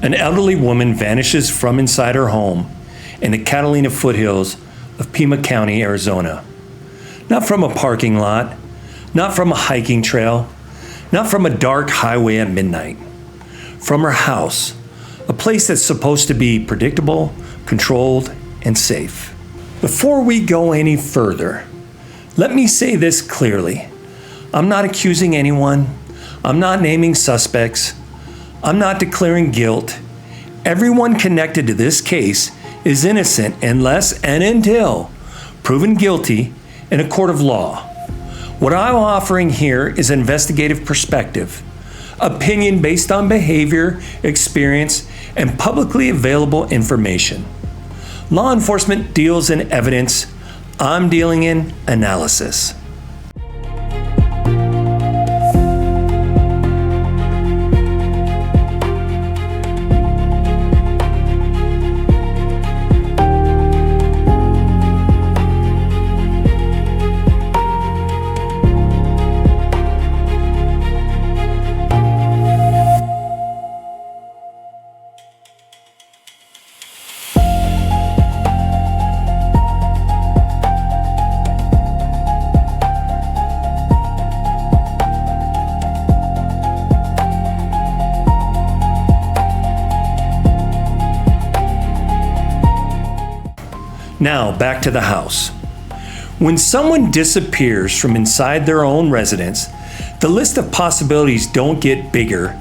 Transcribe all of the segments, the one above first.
An elderly woman vanishes from inside her home in the Catalina foothills of Pima County, Arizona. Not from a parking lot, not from a hiking trail, not from a dark highway at midnight. From her house, a place that's supposed to be predictable, controlled, and safe. Before we go any further, let me say this clearly. I'm not accusing anyone. I'm not naming suspects. I'm not declaring guilt. Everyone connected to this case is innocent unless and until proven guilty in a court of law. What I'm offering here is investigative perspective, opinion based on behavior, experience, and publicly available information. Law enforcement deals in evidence. I'm dealing in analysis. Now, back to the house. When someone disappears from inside their own residence, the list of possibilities don't get bigger,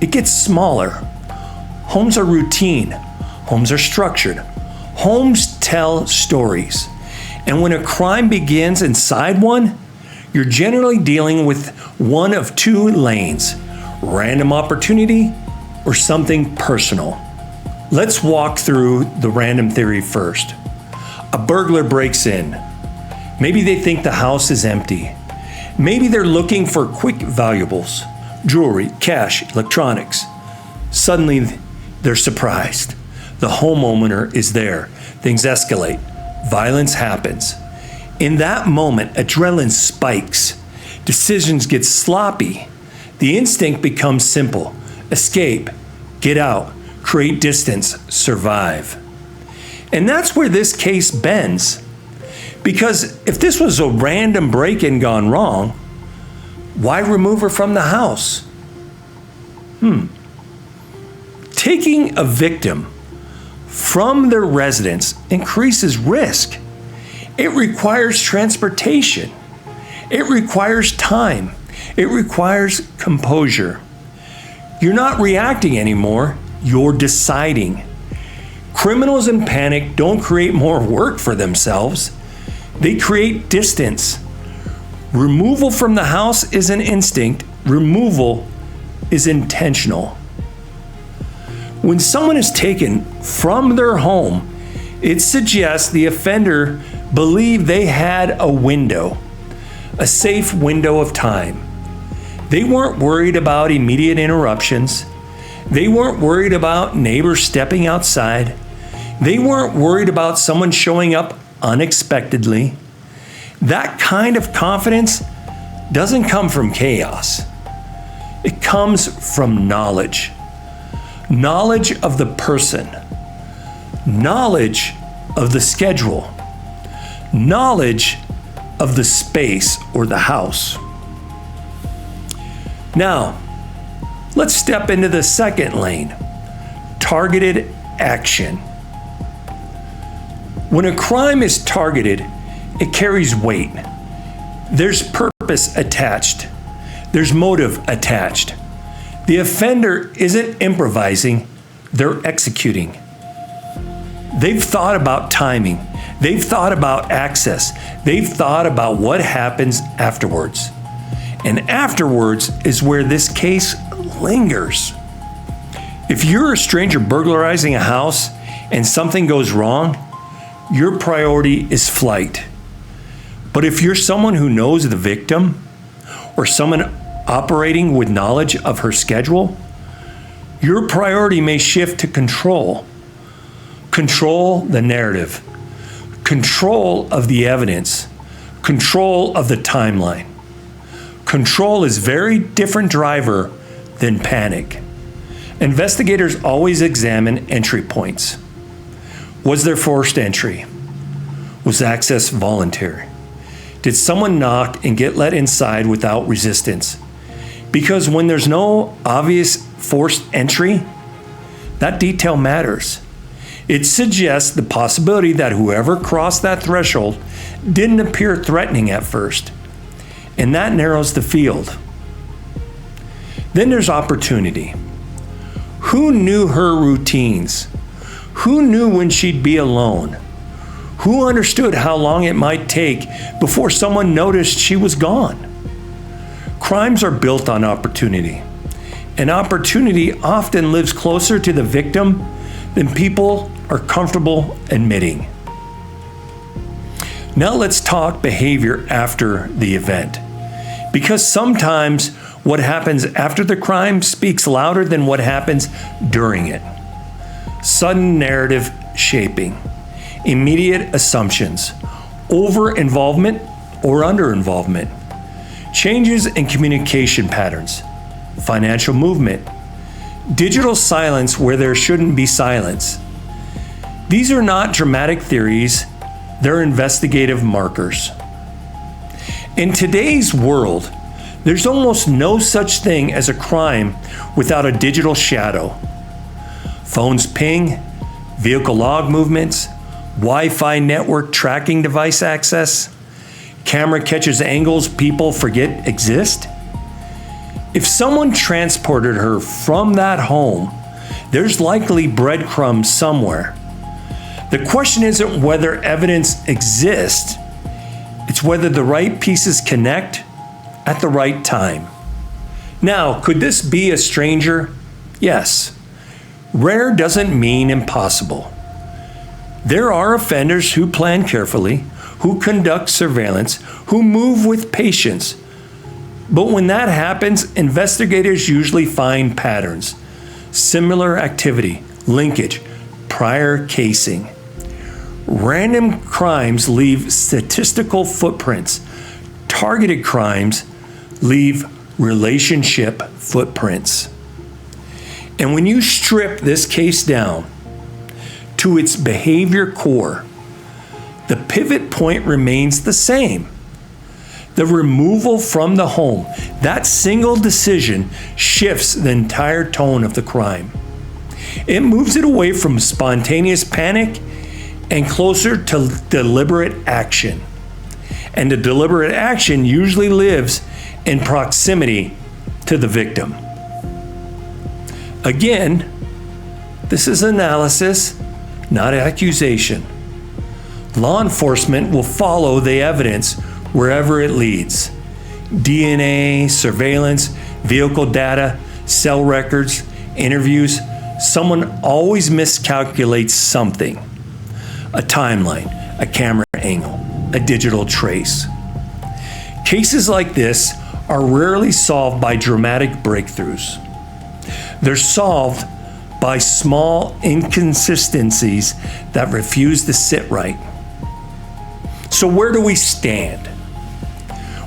it gets smaller. Homes are routine. Homes are structured. Homes tell stories. And when a crime begins inside one, you're generally dealing with one of two lanes: random opportunity or something personal. Let's walk through the random theory first. A burglar breaks in. Maybe they think the house is empty. Maybe they're looking for quick valuables, jewelry, cash, electronics. Suddenly, they're surprised. The homeowner is there. Things escalate. Violence happens. In that moment, adrenaline spikes. Decisions get sloppy. The instinct becomes simple: escape, get out, create distance, survive. And that's where this case bends. Because if this was a random break-in gone wrong, why remove her from the house? Taking a victim from their residence increases risk. It requires transportation. It requires time. It requires composure. You're not reacting anymore, you're deciding. Criminals in panic don't create more work for themselves. They create distance. Removal from the house is an instinct. Removal is intentional. When someone is taken from their home, it suggests the offender believed they had a window, a safe window of time. They weren't worried about immediate interruptions. They weren't worried about neighbors stepping outside. They weren't worried about someone showing up unexpectedly. That kind of confidence doesn't come from chaos. It comes from knowledge. Knowledge of the person. Knowledge of the schedule. Knowledge of the space or the house. Now, let's step into the second lane: targeted action. When a crime is targeted, it carries weight. There's purpose attached. There's motive attached. The offender isn't improvising, they're executing. They've thought about timing. They've thought about access. They've thought about what happens afterwards. And afterwards is where this case lingers. If you're a stranger burglarizing a house and something goes wrong, your priority is flight. But if you're someone who knows the victim or someone operating with knowledge of her schedule, your priority may shift to control. Control the narrative, control of the evidence, control of the timeline. Control is a very different driver than panic. Investigators always examine entry points. Was there forced entry? Was access voluntary? Did someone knock and get let inside without resistance? Because when there's no obvious forced entry, that detail matters. It suggests the possibility that whoever crossed that threshold didn't appear threatening at first, and that narrows the field. Then there's opportunity. Who knew her routines? Who knew when she'd be alone? Who understood how long it might take before someone noticed she was gone? Crimes are built on opportunity, and opportunity often lives closer to the victim than people are comfortable admitting. Now let's talk behavior after the event, because sometimes what happens after the crime speaks louder than what happens during it. Sudden narrative shaping, immediate assumptions, over-involvement or under-involvement, changes in communication patterns, financial movement, digital silence where there shouldn't be silence. These are not dramatic theories, they're investigative markers. In today's world, there's almost no such thing as a crime without a digital shadow. Phones ping, vehicle log movements, Wi-Fi network tracking device access, camera catches angles people forget exist. If someone transported her from that home, there's likely breadcrumbs somewhere. The question isn't whether evidence exists, it's whether the right pieces connect at the right time. Now, could this be a stranger? Yes. Rare doesn't mean impossible. There are offenders who plan carefully, who conduct surveillance, who move with patience. But when that happens, investigators usually find patterns, similar activity, linkage, prior casing. Random crimes leave statistical footprints. Targeted crimes leave relationship footprints. And when you strip this case down to its behavior core, the pivot point remains the same. The removal from the home, that single decision shifts the entire tone of the crime. It moves it away from spontaneous panic and closer to deliberate action. And the deliberate action usually lives in proximity to the victim. Again, this is analysis, not accusation. Law enforcement will follow the evidence wherever it leads. DNA, surveillance, vehicle data, cell records, interviews. Someone always miscalculates something. A timeline, a camera angle, a digital trace. Cases like this are rarely solved by dramatic breakthroughs. They're solved by small inconsistencies that refuse to sit right. So where do we stand?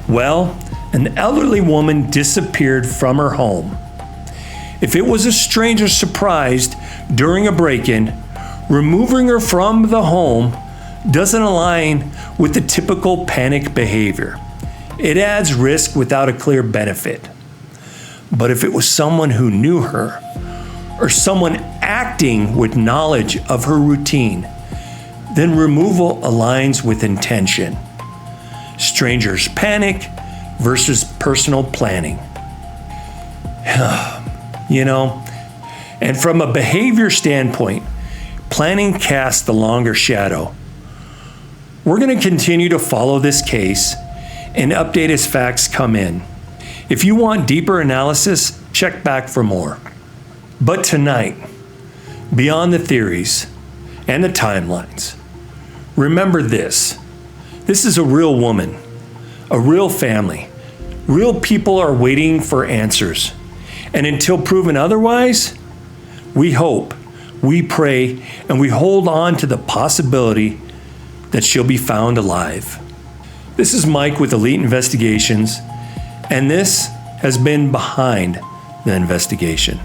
Well, an elderly woman disappeared from her home. If it was a stranger surprised during a break-in, removing her from the home doesn't align with the typical panic behavior. It adds risk without a clear benefit. But if it was someone who knew her, or someone acting with knowledge of her routine, then removal aligns with intention. Strangers panic versus personal planning. And from a behavior standpoint, planning casts the longer shadow. We're going to continue to follow this case and update as facts come in. If you want deeper analysis, check back for more. But tonight, beyond the theories and the timelines, remember this. This is a real woman, a real family. Real people are waiting for answers. And until proven otherwise, we hope, we pray, and we hold on to the possibility that she'll be found alive. This is Mike with Elite Investigations, and this has been Behind the Investigation.